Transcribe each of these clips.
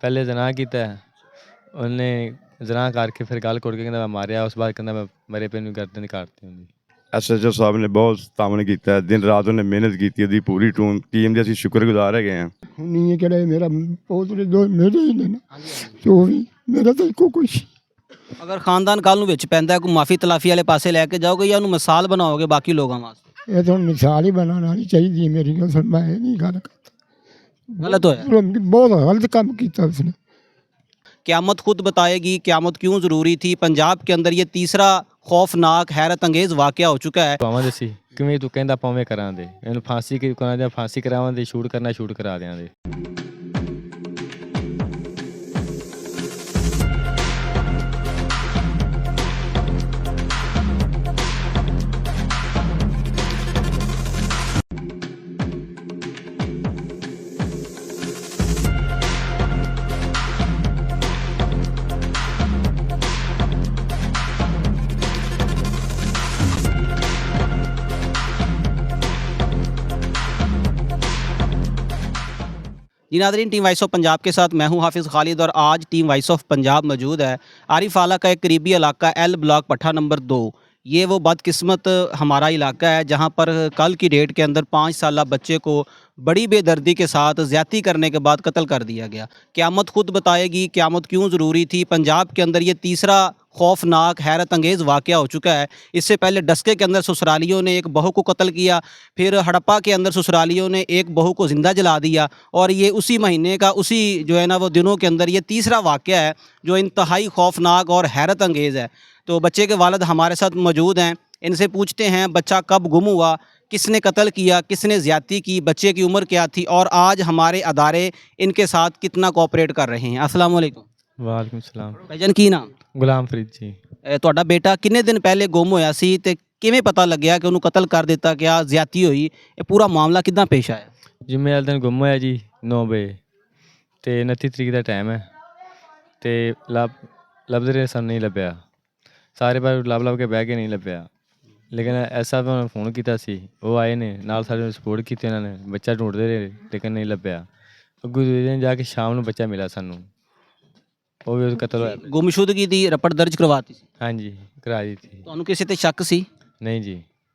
ਪਹਿਲੇ ਜ਼ਨਾ ਕੀਤਾ ਉਹਨੇ ਜ਼ਨਾ ਕਰਕੇ ਫਿਰ ਗੱਲ ਕੁੜ ਕੇ ਕਹਿੰਦਾ ਮੈਂ ਮਾਰਿਆ। ਉਸ ਬਾਅਦ ਕਹਿੰਦਾ ਮੈਂ ਮਰੇ ਪਏ ਨੂੰ ਗਰਦਨ ਕਾਟਤੀ ਹੁੰਦੀ। SHO ਸਾਹਿਬ ਨੇ ਬਹੁਤ ਸਤਾਵਨ ਕੀਤਾ, ਦਿਨ ਰਾਤ ਉਹਨੇ ਮਿਹਨਤ ਕੀਤੀ, ਉਹਦੀ ਪੂਰੀ ਟੀਮ ਦੇ ਅਸੀਂ ਸ਼ੁਕਰਗੁਜ਼ਾਰ ਹੈਗੇ ਹਾਂ। ਨਹੀਂ ਕਿਹੜੇ ਮੇਰਾ ਪੋਤਰੇ ਦੋ ਮੇਰੇ ਹੀ ਨੇ ਨਾ, ਜੋ ਵੀ ਮੇਰਾ ਤਾਂ ਇੱਕੋ ਕੁਛ। ਅਗਰ ਖਾਨਦਾਨ ਕੱਲ ਨੂੰ ਵਿੱਚ ਪੈਂਦਾ ਕੋਈ ਮਾਫੀ ਤਲਾਫੀ ਵਾਲੇ ਪਾਸੇ ਲੈ ਕੇ ਜਾਓਗੇ ਜਾਂ ਉਹਨੂੰ ਮਿਸਾਲ ਬਣਾਓਗੇ ਬਾਕੀ ਲੋਕਾਂ ਵਾਸਤੇ? ਇਹ ਤਾਂ ਹੁਣ ਮਿਸਾਲ ਹੀ ਬਣਾਉਣੀ ਚਾਹੀਦੀ ਹੈ ਮੇਰੀ ਗੱਲ ਸੁਣ। ਮੈਂ ਇਹ ਨਹੀਂ ਗੱਲ ਕਰਦਾ, गलत होया। बहुत गलत काम किया उसने। क़यामत खुद बताएगी क़यामत क्यों ज़रूरी थी। पंजाब के अंदर ये तीसरा खौफनाक हैरत अंगेज़ वाक़या हो चुका है। ਪਾਵਾਂ ਦੇ ਸੀ ਕਿਵੇਂ ਤੂੰ ਕਹਿੰਦਾ ਪਾਵੇਂ ਕਰਾਂ ਦੇ ਇਹਨੂੰ ਫਾਂਸੀ ਕਰਾਂ ਦੇ, ਫਾਂਸੀ ਕਰਾਵਾਂ ਦੇ, ਸ਼ੂਟ ਕਰਨਾ ਸ਼ੂਟ ਕਰਾ ਦਿਆਂਦੇ। जी नाज़रीन, टीम वॉइस ऑफ पंजाब के साथ मैं हूं हाफिज़ खालिद और आज टीम वॉइस ऑफ पंजाब मौजूद है आरिफ आला का एक करीबी इलाका एल ब्लॉक पट्ठा नंबर 2। ये वो बदकिस्मत हमारा इलाका है जहां पर कल की डेट के अंदर 5 साला बच्चे को बड़ी बेदर्दी के साथ ज़्यादती करने के बाद कत्ल कर दिया गया। क़यामत खुद बताएगी क़यामत क्यों ज़रूरी थी। पंजाब के अंदर ये तीसरा खौफनाक हैरत अंगेज़ वाक़या हो चुका है। इससे पहले डस्के के अंदर ससुरालियों ने एक बहू को कत्ल किया, फिर हड़प्पा के अंदर ससुरालियों ने एक बहू को ज़िंदा जला दिया और ये उसी महीने का उसी जो है ना वो दिनों के अंदर ये तीसरा वाक़या है जो इंतहाई खौफनाक और हैरत अंगेज़ है। तो बच्चे के वालिद हमारे साथ मौजूद हैं, इनसे पूछते हैं बच्चा कब गुम हुआ, किसने कत्ल किया, किसने ज़्यादती की, बच्चे की उम्र क्या थी और आज हमारे अदारे इनके साथ कितना कोऑपरेट कर रहे हैं। अस्सलाम वालेकुम। ਵਾਲੇਕੁਮ ਸਲਾਮ। भाईजान की नाम? ਗੁਲਾਮ ਫਰੀਦ ਜੀ। ਤੁਹਾਡਾ ਬੇਟਾ ਕਿੰਨੇ ਦਿਨ ਪਹਿਲੇ ਗੁੰਮ ਹੋਇਆ ਸੀ ਤੇ ਕਿਵੇਂ ਪਤਾ ਲੱਗਿਆ ਕਿ ਉਹਨੂੰ ਕਤਲ ਕਰ ਦਿੱਤਾ ਗਿਆ, ਜ਼ਿਆਦਤੀ ਹੋਈ? ਇਹ ਪੂਰਾ ਮਾਮਲਾ ਕਿੱਦਾਂ ਪੇਸ਼ ਆਇਆ? ਜੁਮੇ ਵਾਲੇ ਦਿਨ ਗੁੰਮ ਹੋਇਆ ਜੀ 9 ਵਜੇ ਤੇ 29 ਤਰੀਕ ਦਾ ਟਾਈਮ ਹੈ ਤੇ ਲੱਭਦੇ ਰਹੇ, ਸਾਨੂੰ ਨਹੀਂ ਲੱਭਿਆ। ਸਾਰੇ ਬਾਰ ਲੱਭ ਕੇ ਬਹਿ ਕੇ ਨਹੀਂ ਲੱਭਿਆ, ਲੇਕਿਨ ਐਸਾ ਵੀ ਫੋਨ ਕੀਤਾ ਸੀ, ਉਹ ਆਏ ਨੇ ਨਾਲ ਸਾਡੇ ਸਪੋਰਟ ਕੀਤੀ ਉਹਨਾਂ ਨੇ, ਬੱਚਾ ਢੂੰਡਦੇ ਰਹੇ ਲੇਕਿਨ ਨਹੀਂ ਲੱਭਿਆ। ਅੱਗੋਂ ਦੂਜੇ ਦਿਨ ਜਾ ਕੇ ਸ਼ਾਮ ਨੂੰ ਬੱਚਾ ਮਿਲਿਆ ਸਾਨੂੰ, ਉਹ ਵੀ ਕਤਲ ਹੋਇਆ। ਗੁੰਮਸ਼ੁਦਗੀ ਦੀ ਰਿਪੋਰਟ ਦਰਜ ਕਰਵਾਤੀ ਸੀ? ਹਾਂਜੀ ਕਰਾ ਦਿੱਤੀ। ਤੁਹਾਨੂੰ ਕਿਸੇ ਤੇ ਸ਼ੱਕ ਸੀ? ਨਹੀਂ ਜੀ,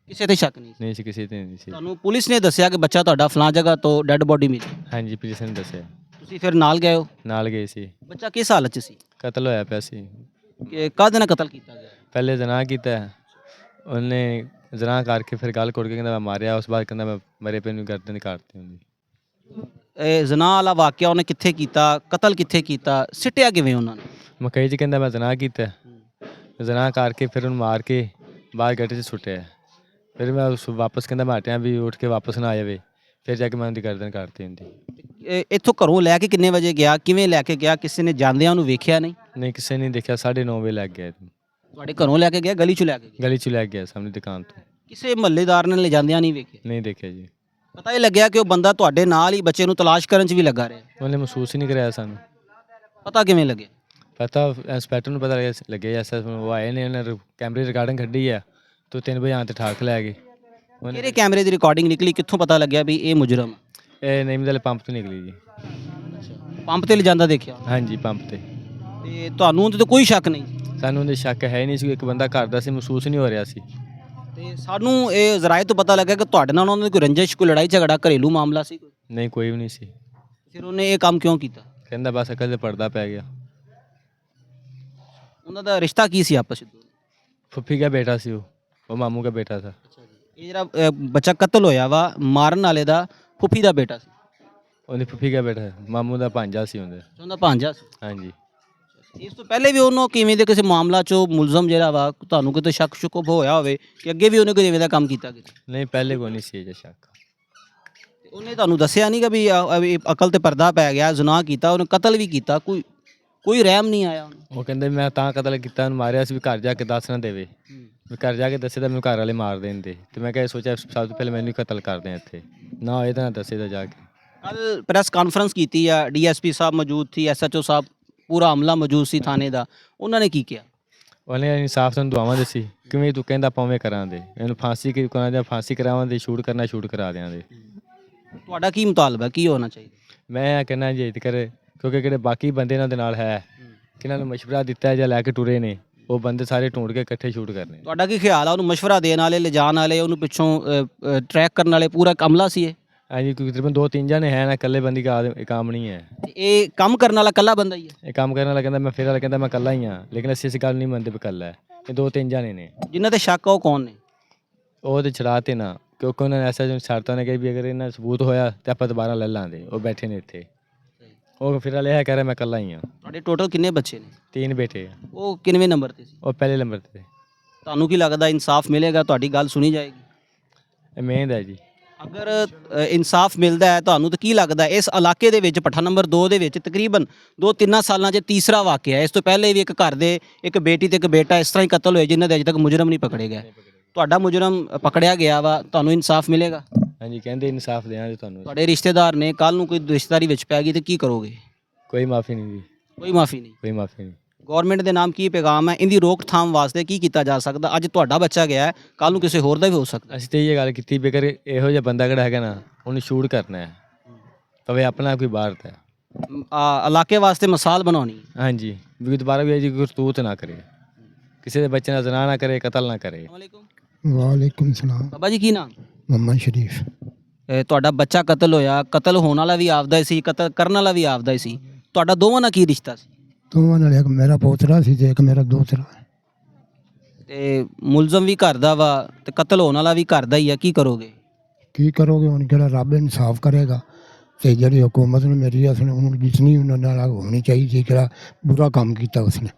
ਕਿਸੇ ਤੇ ਸ਼ੱਕ ਨਹੀਂ ਸੀ? ਨਹੀਂ ਸੀ, ਕਿਸੇ ਤੇ ਨਹੀਂ ਸੀ। ਤੁਹਾਨੂੰ ਪੁਲਿਸ ਨੇ ਦੱਸਿਆ ਕਿ ਬੱਚਾ ਤੁਹਾਡਾ ਫਲਾਂ ਜਗ੍ਹਾ ਤੋਂ ਡੈੱਡ ਬੋਡੀ ਮਿਲੀ? ਹਾਂਜੀ ਪੁਲਿਸ ਨੇ ਦੱਸਿਆ, ਤੁਸੀਂ ਫਿਰ ਨਾਲ ਗਏ ਹੋ? ਨਾਲ ਗਏ ਸੀ। ਬੱਚਾ ਕਿਸ ਹਾਲਤ 'ਚ ਸੀ? ਕਤਲ ਹੋਇਆ ਪਿਆ ਸੀ। ਕਿ ਕਾਹਦੇ ਨਾਲ ਕਤਲ ਕੀਤਾ ਗਿਆ? ਪਹਿਲੇ ਜ਼ਨਾ ਕੀਤਾ ਉਹਨੇ, ਜ਼ਨਾ ਕਰਕੇ ਫਿਰ ਗੱਲ ਕੁੜ ਕੇ ਕਹਿੰਦਾ ਮੈਂ ਮਾਰਿਆ। ਉਸ ਬਾਅਦ ਕਹਿੰਦਾ ਮੈਂ ਮਰੇ ਪਏ ਨੂੰ ਗਰਦਨ ਕਾਟਤੀ ਹੁੰਦੀ। ਇਹ ਜ਼ਨਾ ਵਾਲਾ ਵਾਕਿਆ ਉਹਨੇ ਕਿੱਥੇ ਕੀਤਾ, ਕਤਲ ਕਿੱਥੇ ਕੀਤਾ, ਸਿੱਟਿਆ ਕਿਵੇਂ ਉਹਨਾਂ ਨੇ? ਮਕਈ 'ਚ ਕਹਿੰਦਾ ਮੈਂ ਜ਼ਨਾ ਕੀਤਾ, ਜ਼ਨਾ ਕਰਕੇ ਫਿਰ ਉਹਨੂੰ ਮਾਰ ਕੇ ਬਾਹਰ ਗੱਡੇ 'ਚ ਸੁੱਟਿਆ। ਫਿਰ ਮੈਂ ਉਸ ਵਾਪਸ ਕਹਿੰਦਾ ਮੈਂ ਹਟਿਆ ਵੀ ਉੱਠ ਕੇ ਵਾਪਸ ਨਾ ਆ ਜਾਵੇ, ਫਿਰ ਜਾ ਕੇ ਮੈਂ ਉਹਦੀ ਗਰਦਨ ਕਾਟਤੀ ਹੁੰਦੀ। ਇੱਥੋਂ ਘਰੋਂ ਲੈ ਕੇ ਕਿੰਨੇ ਵਜੇ ਗਿਆ, ਕਿਵੇਂ ਲੈ ਕੇ ਗਿਆ, ਕਿਸੇ ਨੇ ਜਾਂਦਿਆਂ ਉਹਨੂੰ ਵੇਖਿਆ ਨਹੀਂ? ਨਹੀਂ ਕਿਸੇ ਨੇ ਦੇਖਿਆ, 9:30 ਵਜੇ ਲੱਗ ਗਿਆ। ਤੁਹਾਡੇ ਘਰੋਂ ਲੈ ਕੇ ਗਿਆ, ਗਲੀ 'ਚ ਲੈ ਕੇ ਗਿਆ? ਗਲੀ 'ਚ ਲੈ ਗਿਆ ਸਾਹਮਣੇ ਦੁਕਾਨ ਤੋਂ। ਕਿਸੇ ਮਹੱਲੇਦਾਰ ਨੇ ਲੈ ਜਾਂਦਿਆਂ ਨਹੀਂ ਵੇਖਿਆ? ਨਹੀਂ ਦੇਖਿਆ ਜੀ। ਪਤਾ ਇਹ ਲੱਗਿਆ ਕਿ ਉਹ ਬੰਦਾ ਤੁਹਾਡੇ ਨਾਲ ਹੀ ਬੱਚੇ ਨੂੰ ਤਲਾਸ਼ ਕਰਨ 'ਚ ਵੀ ਲੱਗਾ ਰਿਹਾ? ਉਹਨੇ ਮਹਿਸੂਸ ਹੀ ਨਹੀਂ ਕਰਾਇਆ ਸਾਨੂੰ। ਪਤਾ ਕਿਵੇਂ ਲੱਗਿਆ? ਪਤਾ ਇੰਸਪੈਕਟਰ ਨੂੰ ਪਤਾ ਲੱਗਿਆ ਐਸਾ ਉਹ ਆਏ ਨੇ, ਉਹਨਾਂ ਕੈਮਰੇ ਰਿਕਾਰਡਿੰਗ ਕੱਢੀ ਆ ਤੋਂ 3 ਵਜੇ ਆਣ ਤੇ ਠਾਕ ਲੈ ਗਏ। ਕਿਹੜੇ ਕੈਮਰੇ ਦੀ ਰਿਕਾਰਡਿੰਗ ਨਿਕਲੀ, ਕਿੱਥੋਂ ਪਤਾ ਲੱਗਿਆ ਵੀ ਇਹ ਮੁਜਰਮ? ਇਹ ਨਈਮ ਵਾਲੇ ਪੰਪ ਤੋਂ ਨਿਕਲੀ ਜੀ। ਪੰਪ ਤੇ ਲਿਜਾਂਦਾ ਦੇਖਿਆ? ਹਾਂਜੀ ਪੰਪ ਤੇ। ਤੇ ਤੁਹਾਨੂੰ ਉਹਦੇ ਤੇ ਕੋਈ ਸ਼ੱਕ ਨਹੀਂ? ਸਾਨੂੰ ਉਹਦੇ ਸ਼ੱਕ ਹੈ ਹੀ ਨਹੀਂ ਸੀ, ਇੱਕ ਬੰਦਾ ਘਰ ਦਾ ਸੀ, ਮਹਿਸੂਸ ਨਹੀਂ ਹੋ ਰਿਹਾ ਸੀ। ਤੇ ਸਾਨੂੰ ਇਹ ਜ਼ਰਾਏ ਤੋਂ ਪਤਾ ਲੱਗਾ ਕਿ ਤੁਹਾਡੇ ਨਾਲ ਉਹਨਾਂ ਦੀ ਕੋਈ ਰੰਜਿਸ਼, ਕੋਈ ਲੜਾਈ ਝਗੜਾ, ਘਰੇਲੂ ਮਾਮਲਾ ਸੀ ਕੋਈ? ਨਹੀਂ ਕੋਈ ਵੀ ਨਹੀਂ ਸੀ। ਫਿਰ ਉਹਨੇ ਇਹ ਕੰਮ ਕਿਉਂ ਕੀਤਾ? ਕਹਿੰਦਾ ਬਸ ਅਕਲ ਤੇ ਪਰਦਾ ਪੈ ਗਿਆ। ਉਹਨਾਂ ਦਾ ਰਿਸ਼ਤਾ ਕੀ ਸੀ ਆਪਸ ਵਿੱਚ? ਫੁੱਫੀ ਦਾ ਬੇਟਾ ਸੀ, ਉਹ ਮਾਮੂ ਦਾ ਬੇਟਾ ਸੀ। ਇਹ ਜਿਹੜਾ ਬੱਚਾ ਕਤਲ ਹੋਇਆ ਵਾ ਮਾਰਨ ਵਾਲੇ ਦਾ ਫੁੱਫੀ ਦਾ ਬੇਟਾ ਸੀ? ਉਹਦੀ ਫੁੱਫੀ ਦਾ ਬੇਟਾ, ਮਾਮੂ ਦਾ ਭਾਂਜਾ ਸੀ ਉਹਦਾ ਭਾਂਜਾ ਸੀ? ਹਾਂਜੀ। ਇਸ ਤੋਂ ਪਹਿਲੇ ਵੀ ਉਹਨੂੰ ਕਿਵੇਂ ਦੇ ਕਿਸੇ ਮਾਮਲਾ 'ਚੋਂ ਮੁਲਜ਼ਮ ਜਿਹੜਾ ਵਾ, ਤੁਹਾਨੂੰ ਕਿਤੇ ਸ਼ੱਕ ਸ਼ੁਕ ਹੋਇਆ ਹੋਵੇ ਕਿ ਅੱਗੇ ਵੀ ਉਹਨੇ ਕੋਈ ਇਵੇਂ ਦਾ ਕੰਮ ਕੀਤਾ ਕਿਤੇ? ਨਹੀਂ ਪਹਿਲੇ ਕੋਈ ਨਹੀਂ ਸੀ ਇਹ ਸ਼ੱਕ। ਉਹਨੇ ਤੁਹਾਨੂੰ ਦੱਸਿਆ ਨਹੀਂ ਕਿ ਵੀ ਅਕਲ ਤੇ ਪਰਦਾ ਪੈ ਗਿਆ, ਜ਼ੁਨਾਹ ਕੀਤਾ, ਉਹਨੇ ਕਤਲ ਵੀ ਕੀਤਾ, ਕੋਈ ਰਹਿਮ ਨਹੀਂ ਆਇਆ ਉਹਨੂੰ? ਉਹ ਕਹਿੰਦੇ ਮੈਂ ਤਾਂ ਕਤਲ ਕੀਤਾ, ਉਹਨੂੰ ਮਾਰਿਆ ਸੀ ਵੀ ਘਰ ਜਾ ਕੇ ਦੱਸ ਨਾ ਦੇਵੇ, ਵੀ ਘਰ ਜਾ ਕੇ ਦੱਸੇ ਤਾਂ ਮੈਨੂੰ ਘਰ ਵਾਲੇ ਮਾਰ ਦੇਣਦੇ। ਤੇ ਮੈਂ ਕਿਹਾ ਸੋਚਿਆ ਸਭ ਤੋਂ ਪਹਿਲੇ ਮੈਨੂੰ ਕਤਲ ਕਰਦੇ ਆ ਇੱਥੇ, ਨਾ ਹੋਏ ਤਾਂ ਨਾ ਦੱਸੇ ਤਾਂ ਜਾ ਕੇ। ਕੱਲ ਪ੍ਰੈਸ ਕਾਨਫਰੰਸ ਕੀਤੀ ਆ, DSP ਸਾਹਿਬ ਮੌਜੂਦ ਸੀ, SHO ਸਾਹਿਬ, ਪੂਰਾ ਅਮਲਾ ਮੌਜੂਦ ਸੀ ਥਾਣੇ ਦਾ, ਉਹਨਾਂ ਨੇ ਕੀ ਕਿਹਾ? ਉਹਨੇ ਇਨਸਾਫ ਤੁਹਾਨੂੰ ਦੁਆਵਾਂ ਦਿੱਤੀ, ਕਿਵੇਂ ਤੂੰ ਕਹਿੰਦਾ ਪਾਵੇਂ ਕਰਾਂ ਦੇ, ਇਹਨੂੰ ਫਾਂਸੀ ਕਰਾਂ ਦੇ, ਫਾਂਸੀ ਕਰਾਵਾਂ ਦੇ, ਸ਼ੂਟ ਕਰਨਾ ਸ਼ੂਟ ਕਰਾ ਦਿਆਂਦੇ। ਤੁਹਾਡਾ ਕੀ ਮੁਤਾਲਬਾ, ਕੀ ਹੋਣਾ ਚਾਹੀਦਾ? ਮੈਂ ਕਹਿੰਦਾ ਜੇ ਕਰ ਕਿਉਂਕਿ ਜਿਹੜੇ ਬਾਕੀ ਬੰਦੇ ਇਹਨਾਂ ਦੇ ਨਾਲ ਹੈ ਕਿਹਨਾਂ ਨੂੰ ਮਸ਼ਵਰਾ ਦਿੱਤਾ ਹੈ ਜਾਂ ਲੈ ਕੇ ਟੁਰੇ ਨੇ, ਉਹ ਬੰਦੇ ਸਾਰੇ ਢੂੰਡ ਕੇ ਇਕੱਠੇ ਸ਼ੂਟ ਕਰਨੇ। ਤੁਹਾਡਾ ਕੀ ਖਿਆਲ ਆ ਉਹਨੂੰ ਮਸ਼ਵਰਾ ਦੇਣ ਵਾਲੇ, ਲਿਜਾਣ ਵਾਲੇ, ਉਹਨੂੰ ਪਿੱਛੋਂ ਟਰੈਕ ਕਰਨ ਵਾਲੇ, ਪੂਰਾ ਕਮਲਾ ਸੀ ਇਹ? ਹਾਂਜੀ, ਕਿਉਂਕਿ ਤਕਰੀਬਨ 2-3 ਜਣੇ ਹੈ ਨਾ, ਇਕੱਲੇ ਬੰਦੀ ਦਾ ਇਹ ਕੰਮ ਨਹੀਂ ਹੈ। ਤੇ ਇਹ ਕੰਮ ਕਰਨ ਵਾਲਾ ਇਕੱਲਾ ਬੰਦਾ ਹੀ ਹੈ? ਇਹ ਕੰਮ ਕਰਨ ਵਾਲਾ ਕਹਿੰਦਾ ਮੈਂ, ਫਿਰ ਵਾਲਾ ਕਹਿੰਦਾ ਮੈਂ ਇਕੱਲਾ ਹੀ ਹਾਂ, ਲੇਕਿਨ ਅਸੀਂ ਇਸ ਗੱਲ ਨਹੀਂ ਮੰਨਦੇ ਵੀ ਇਕੱਲਾ ਹੈ। ਇਹ 2-3 ਜਣੇ ਨੇ। ਜਿਨ੍ਹਾਂ ਤੇ ਸ਼ੱਕ ਆ ਉਹ ਕੌਣ ਨੇ? ਉਹ ਤੇ ਛੜਾਤੇ ਨਾ, ਕਿਉਂਕਿ ਉਹਨਾਂ ਨੇ ਐਸਾ ਸ਼ਰਤਾਂ ਨੇ ਕਿ ਵੀ ਅਗਰ ਇਹਨਾਂ ਸਬੂਤ ਹੋਇਆ ਤੇ ਆਪਾਂ ਦੁਬਾਰਾ ਲੈ ਲਾਂਗੇ। ਉਹ ਬੈਠੇ ਨੇ ਇੱਥੇ, ਉਹ ਫਿਰ ਵਾਲੇ ਇਹ ਕਹਿ ਰਿਹਾ ਮੈਂ ਇਕੱਲਾ ਹੀ ਹਾਂ। ਤੁਹਾਡੇ ਟੋਟਲ ਕਿੰਨੇ ਬੱਚੇ ਨੇ? 3 ਬੇਟੇ ਆ। ਉਹ ਕਿੰਨਵੇਂ ਨੰਬਰ ਤੇ ਸੀ? ਉਹ ਪਹਿਲੇ ਨੰਬਰ ਤੇ। ਤੁਹਾਨੂੰ ਕੀ ਲੱਗਦਾ ਇਨਸਾਫ ਮਿਲੇਗਾ? ਤੁਹਾਡੀ ਗੱਲ ਸੁਣੀ ਜਾਏਗੀ? ਇਹ ਮਿਹਨਤ ਹੈ ਜੀ। ਅਗਰ ਇਨਸਾਫ ਮਿਲਦਾ ਹੈ ਤੁਹਾਨੂੰ ਤਾਂ ਕੀ ਲੱਗਦਾ ਇਸ ਇਲਾਕੇ ਦੇ ਵਿੱਚ ਭੱਠਾ ਨੰਬਰ 2 ਦੇ ਵਿੱਚ ਤਕਰੀਬਨ 2-3 ਸਾਲਾਂ 'ਚ ਤੀਸਰਾ ਵਾਕਿਆ ਹੈ? ਇਸ ਤੋਂ ਪਹਿਲੇ ਵੀ ਇੱਕ ਘਰ ਦੇ ਇੱਕ ਬੇਟੀ ਤੇ ਇੱਕ ਬੇਟਾ ਇਸ ਤਰ੍ਹਾਂ ਹੀ ਕਤਲ ਹੋਏ ਜਿਨ੍ਹਾਂ ਦੇ ਅਜੇ ਤੱਕ ਮੁਜਰਮ ਨਹੀਂ ਪਕੜੇ ਗਏ। ਤੁਹਾਡਾ ਮੁਜਰਮ ਪਕੜਿਆ ਗਿਆ ਵਾ, ਤੁਹਾਨੂੰ ਇਨਸਾਫ ਮਿਲੇਗਾ? ਹਾਂਜੀ, ਕਹਿੰਦੇ ਇਨਸਾਫ ਦੇਵਾਂਗੇ ਤੁਹਾਨੂੰ। ਤੁਹਾਡੇ ਰਿਸ਼ਤੇਦਾਰ ਨੇ, ਕੱਲ ਨੂੰ ਕੋਈ ਰਿਸ਼ਤੇਦਾਰੀ ਵਿੱਚ ਪੈ ਗਈ ਤੇ ਕੀ ਕਰੋਗੇ? ਕੋਈ ਮਾਫੀ ਨਹੀਂ ਜੀ, ਕੋਈ ਮਾਫੀ ਨਹੀਂ? ਕੋਈ ਮਾਫੀ ਨਹੀਂ। ਗਵਰਨਮੈਂਟ ਦੇ ਨਾਮ ਕੀ ਪੈਗਾਮ ਹੈ? ਇਹਦੀ ਰੋਕਥਾਮ ਵਾਸਤੇ ਕੀ ਕੀਤਾ ਜਾ ਸਕਦਾ? ਅੱਜ ਤੁਹਾਡਾ ਬੱਚਾ ਗਿਆ ਹੈ, ਕੱਲ ਨੂੰ ਕਿਸੇ ਹੋਰ ਦਾ ਵੀ ਹੋ ਸਕਦਾ। ਅਸੀਂ ਤੇ ਇਹ ਗੱਲ ਕੀਤੀ ਵੀ ਅਗਰ ਇਹੋ ਜਿਹਾ ਬੰਦਾ ਕਿਹੜਾ ਹੈਗਾ ਨਾ, ਉਹਨੂੰ ਸ਼ੂਟ ਕਰਨਾ ਹੈ ਤਵੇ ਆਪਣਾ ਕੋਈ ਬਾਹਰ ਤਾਂ ਇਲਾਕੇ ਵਾਸਤੇ ਮਿਸਾਲ ਬਣਾਉਣੀ। ਹਾਂਜੀ, ਵੀ ਦੁਬਾਰਾ ਵੀ ਇਹ ਜੀ ਕੋਈ ਕਰਤੂਤ ਨਾ ਕਰੇ, ਕਿਸੇ ਦੇ ਬੱਚੇ ਨਾਲ ਜ਼ਨਾ ਨਾ ਕਰੇ, ਕਤਲ ਨਾ ਕਰੇ। ਵਾਲੇਕੁਮ ਸਲਾਮ। ਬਾਬਾ ਜੀ ਕੀ ਨਾਮ? ਮੁਹੰਮਦ ਸ਼ਰੀਫ। ਤੁਹਾਡਾ ਬੱਚਾ ਕਤਲ ਹੋਇਆ, ਕਤਲ ਹੋਣ ਵਾਲਾ ਵੀ ਆਪਦਾ ਹੀ ਸੀ, ਕਤਲ ਕਰਨ ਵਾਲਾ ਵੀ ਆਪਦਾ ਹੀ ਸੀ। ਤੁਹਾਡਾ ਦੋਵਾਂ ਨਾਲ ਕੀ ਰਿਸ਼ਤਾ ਸੀ? ਦੋਵਾਂ ਨਾਲ ਇੱਕ ਮੇਰਾ ਪੋਤਰਾ ਸੀ ਤੇ ਇੱਕ ਮੇਰਾ ਦੋਤਰਾ। ਤੇ ਮੁਲਜ਼ਮ ਵੀ ਘਰ ਦਾ ਵਾ ਤੇ ਕਤਲ ਹੋਣ ਵਾਲਾ ਵੀ ਘਰ ਦਾ ਹੀ ਆ, ਕੀ ਕਰੋਗੇ? ਕੀ ਕਰੋਗੇ ਹੁਣ? ਜਿਹੜਾ ਰੱਬ ਇਨਸਾਫ ਕਰੇਗਾ ਤੇ ਜਿਹੜੀ ਹੁਕੂਮਤ ਨੂੰ ਮੇਰੀ ਉਸਨੇ ਉਹਨੂੰ ਜਿਤਨੀ ਉਹਨਾਂ ਨਾਲ ਹੋਣੀ ਚਾਹੀਦੀ, ਜਿਹੜਾ ਬੁਰਾ ਕੰਮ ਕੀਤਾ ਉਸਨੇ।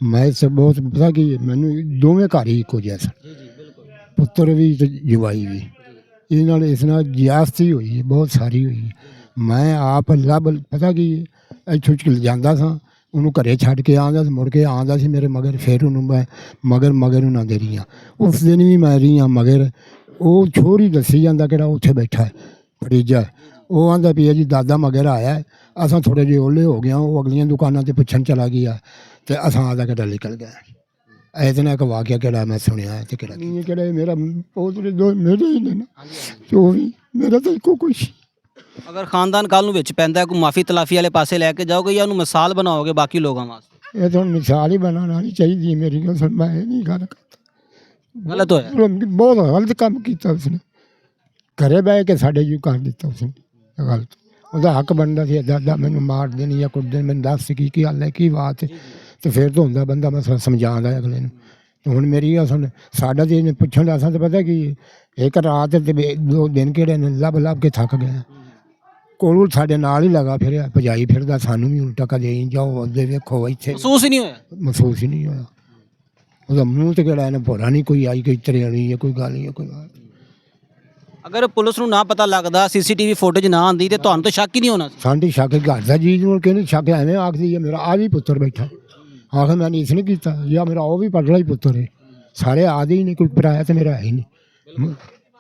ਮੈਂ ਇਸ ਬਹੁਤ ਪਤਾ ਕੀ ਮੈਨੂੰ ਦੋਵੇਂ ਘਰ ਹੀ ਇੱਕੋ ਜਿਹਾ ਸਨ, ਪੁੱਤਰ ਵੀ ਤੇ ਜਵਾਈ ਵੀ। ਇਹ ਨਾਲ ਇਸ ਨਾਲ ਜ਼ਿਆਦਤੀ ਹੋਈ ਹੈ, ਬਹੁਤ ਸਾਰੀ ਹੋਈ ਹੈ। ਮੈਂ ਆਪ ਲੱਭ ਪਤਾ ਕੀ ਇੱਥੋਂ ਚਲ ਜਾਂਦਾ ਸਾਂ, ਉਹਨੂੰ ਘਰੇ ਛੱਡ ਕੇ ਆਉਂਦਾ ਸੀ, ਮੁੜ ਕੇ ਆਉਂਦਾ ਸੀ ਮੇਰੇ ਮਗਰ, ਫਿਰ ਉਹਨੂੰ ਮੈਂ ਮਗਰ ਉਹਨਾਂ ਦੇ ਰਹੀਆਂ। ਉਸ ਦਿਨ ਵੀ ਮੈਂ ਰਹੀਆਂ ਮਗਰ। ਉਹ ਛੋਰੀ ਦੱਸੀ ਜਾਂਦਾ ਕਿਹੜਾ ਉੱਥੇ ਬੈਠਾ ਹੈ ਫਰੀਜਾ, ਉਹ ਆਂਦਾ ਵੀ ਜੀ ਦਾਦਾ ਮਗਰ ਆਇਆ। ਅਸਾਂ ਥੋੜ੍ਹੇ ਜਿਹੇ ਓਲੇ ਹੋ ਗਿਆ, ਉਹ ਅਗਲੀਆਂ ਦੁਕਾਨਾਂ 'ਤੇ ਪੁੱਛਣ ਚਲਾ ਗਿਆ ਤੇ ਅਸਾਂ ਆਦਾ ਕਿਹੜਾ ਨਿਕਲ ਗਿਆ। ਐਤਨਾ ਇੱਕ ਵਾਕਿਆ ਕਿਹੜਾ ਮੈਂ ਸੁਣਿਆ ਹੈ ਤੇ ਕਿਹੜਾ ਮੇਰਾ ਪੋਤਰੇ ਦੋ ਮੇਰੇ ਹੀ ਨੇ ਨਾ, ਉਹ ਵੀ ਮੇਰਾ ਤਾਂ ਇੱਕੋ ਕੁਛ। ਅਗਰ ਖਾਨਦਾਨ ਕੱਲ ਨੂੰ ਵਿੱਚ ਪੈਂਦਾ, ਕੋਈ ਮਾਫੀ ਤਲਾਫੀ ਵਾਲੇ ਪਾਸੇ ਲੈ ਕੇ ਜਾਓਗੇ ਜਾਂ ਉਹਨੂੰ ਮਿਸਾਲ ਬਣਾਓਗੇ ਬਾਕੀ ਲੋਕਾਂ ਵਾਸਤੇ? ਇਹ ਤਾਂ ਹੁਣ ਮਿਸਾਲ ਹੀ ਬਣਾਉਣੀ ਚਾਹੀਦੀ ਹੈ ਮੇਰੀ ਗੱਲ ਸੁਣ। ਮੈਂ ਇਹ ਨਹੀਂ ਗੱਲ ਕਰਦਾ, ਗਲਤ ਹੋਇਆ, ਬਹੁਤ ਗਲਤ ਕੰਮ ਕੀਤਾ ਉਸਨੇ। ਘਰੇ ਬਹਿ ਕੇ ਸਾਡੇ ਜੀ ਕਰ ਦਿੱਤਾ ਉਸਨੇ ਗਲਤ। ਉਹਦਾ ਹੱਕ ਬਣਦਾ ਸੀ ਦਾਦਾ ਮੈਨੂੰ ਮਾਰ ਦੇਣ ਜਾਂ ਕੁੱਟ ਦੇਣ, ਮੈਨੂੰ ਦੱਸ ਕੀ ਹਾਲ ਹੈ, ਕੀ ਬਾਤ ਹੈ। ਤੇ ਫਿਰ ਤਾਂ ਹੁੰਦਾ ਬੰਦਾ ਮਸਲਾ ਸਮਝਾਉਂਦਾ ਅਗਲੇ ਨੂੰ। ਹੁਣ ਮੇਰੀ ਗੱਲ ਸੁਣ, ਸਾਡਾ ਤੇ ਇਹਨੇ ਪੁੱਛਣ ਦਾ ਅਸਾਂ ਤਾਂ ਪਤਾ ਕੀ ਇੱਕ ਰਾਤ ਤੇ 2 ਦਿਨ ਕਿਹੜੇ ਨੇ ਲੱਭ ਕੇ ਥੱਕ ਗਏ। ਕੋਲ ਸਾਡੇ ਨਾਲ ਹੀ ਲਗਾ ਫਿਰਿਆ, ਭਜਾਈ ਫਿਰਦਾ ਸਾਨੂੰ ਵੀ ਉਲਟਾ ਕਦੇ ਜਾਓ ਉਹਦੇ ਵੇਖੋ ਇੱਥੇ। ਮਹਿਸੂਸ ਹੀ ਨਹੀਂ ਹੋਇਆ? ਮਹਿਸੂਸ ਹੀ ਨਹੀਂ ਹੋਇਆ। ਉਹਦਾ ਮੂੰਹ ਤੇ ਕਿਹੜਾ ਇਹਨੇ ਭੋਰਾ ਨਹੀਂ ਕੋਈ ਆਈ ਕੋਈ ਤਰੇ ਵਾਲੀ ਜਾਂ ਕੋਈ ਗੱਲ ਨਹੀਂ ਕੋਈ ਬਾਤ। ਅਗਰ ਪੁਲਿਸ ਨੂੰ ਨਾ ਪਤਾ ਲੱਗਦਾ, ਸੀਸੀਟੀਵੀ ਫੁਟੇਜ ਨਾ ਆਉਂਦੀ ਤੇ ਤੁਹਾਨੂੰ ਤਾਂ ਸ਼ੱਕ ਹੀ ਨਹੀਂ ਹੋਣਾ ਸੀ? ਸਾਡੀ ਸ਼ੱਕ ਘਰ ਦਾ ਜੀ ਨੂੰ ਕਹਿੰਦੇ ਸ਼ੱਕ ਐਵੇਂ ਆਖਦੀ ਹੈ ਮੇਰਾ ਆ ਵੀ ਪੁੱਤਰ ਬੈਠਾ, ਆਖਰ ਮੈਂ ਇਸ ਨੇ ਕੀਤਾ ਜਾਂ ਮੇਰਾ ਉਹ ਵੀ ਪੜਲਾ ਹੀ ਪੁੱਤਰ ਹੈ। ਸਾਰੇ ਆਦੇ ਹੀ ਨਹੀਂ, ਕੋਈ ਪਰਾਇਆ ਤੇ ਮੇਰਾ ਹੈ ਹੀ ਨਹੀਂ।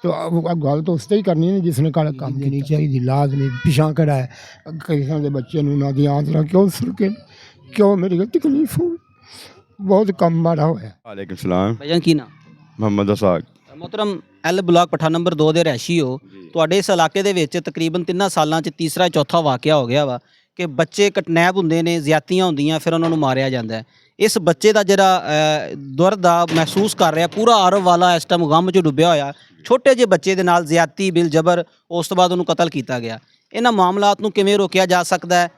ਤਾਂ ਗੱਲ ਤਾਂ ਉਸ ਤੇ ਹੀ ਕਰਨੀ ਹੈ ਜਿਸ ਨੇ ਕੰਮ ਨਹੀਂ ਚਾਹੀਦੀ। ਲਾਜ਼ਮੀ ਪਿਛਾਂ ਕਿਹੜਾ ਹੈ ਕਿਸੇ ਦੇ ਬੱਚੇ ਨੂੰ ਨਾ ਦੀ ਆਂਦਰਾ ਕਿਉਂ ਸੁਰਕੇ ਕਿਉਂ ਮੇਰੀ ਤਕਲੀਫ ਹੋ। ਬਹੁਤ ਕੰਮ ਮਾੜਾ ਹੋਇਆ। ਵਾਲੇਕੁਮ ਸਲਾਮ। ਭਾਈਜਾਨ ਕੀ ਨਾਮ? ਮੁਹੰਮਦ ਅਸਾਕ। ਮੁਹਤਰਮ ਐਲ ਬਲਾਕ ਭੱਠਾ ਨੰਬਰ 2 ਦੇ ਰਹਿਸ਼ੀ ਹੋ। ਤੁਹਾਡੇ ਇਸ ਇਲਾਕੇ ਦੇ ਵਿੱਚ ਤਕਰੀਬਨ 3 ਸਾਲਾਂ 'ਚ ਤੀਸਰਾ ਚੌਥਾ ਵਾਕਿਆ ਹੋ ਗਿਆ ਵਾ ਕਿ ਬੱਚੇ ਕਿਡਨੈਪ ਹੁੰਦੇ ਨੇ, ਜ਼ਿਆਦਤੀਆਂ ਹੁੰਦੀਆਂ, ਫਿਰ ਉਹਨਾਂ ਨੂੰ ਮਾਰਿਆ ਜਾਂਦਾ ਹੈ। ਇਸ ਬੱਚੇ ਦਾ ਜਿਹੜਾ ਦਰਦ ਆ ਮਹਿਸੂਸ ਕਰ ਰਿਹਾ ਪੂਰਾ ਆਰਵ ਵਾਲਾ ਇਸ ਟਾਈਮ ਗਮ 'ਚ ਡੁੱਬਿਆ ਹੋਇਆ। ਛੋਟੇ ਜਿਹੇ ਬੱਚੇ ਦੇ ਨਾਲ ਜ਼ਿਆਦਤੀ ਬਿਲ ਜਬਰ, ਉਸ ਤੋਂ ਬਾਅਦ ਉਹਨੂੰ ਕਤਲ ਕੀਤਾ ਗਿਆ। ਇਹਨਾਂ ਮਾਮਲਾਤ ਨੂੰ ਕਿਵੇਂ ਰੋਕਿਆ ਜਾ ਸਕਦਾ ਹੈ?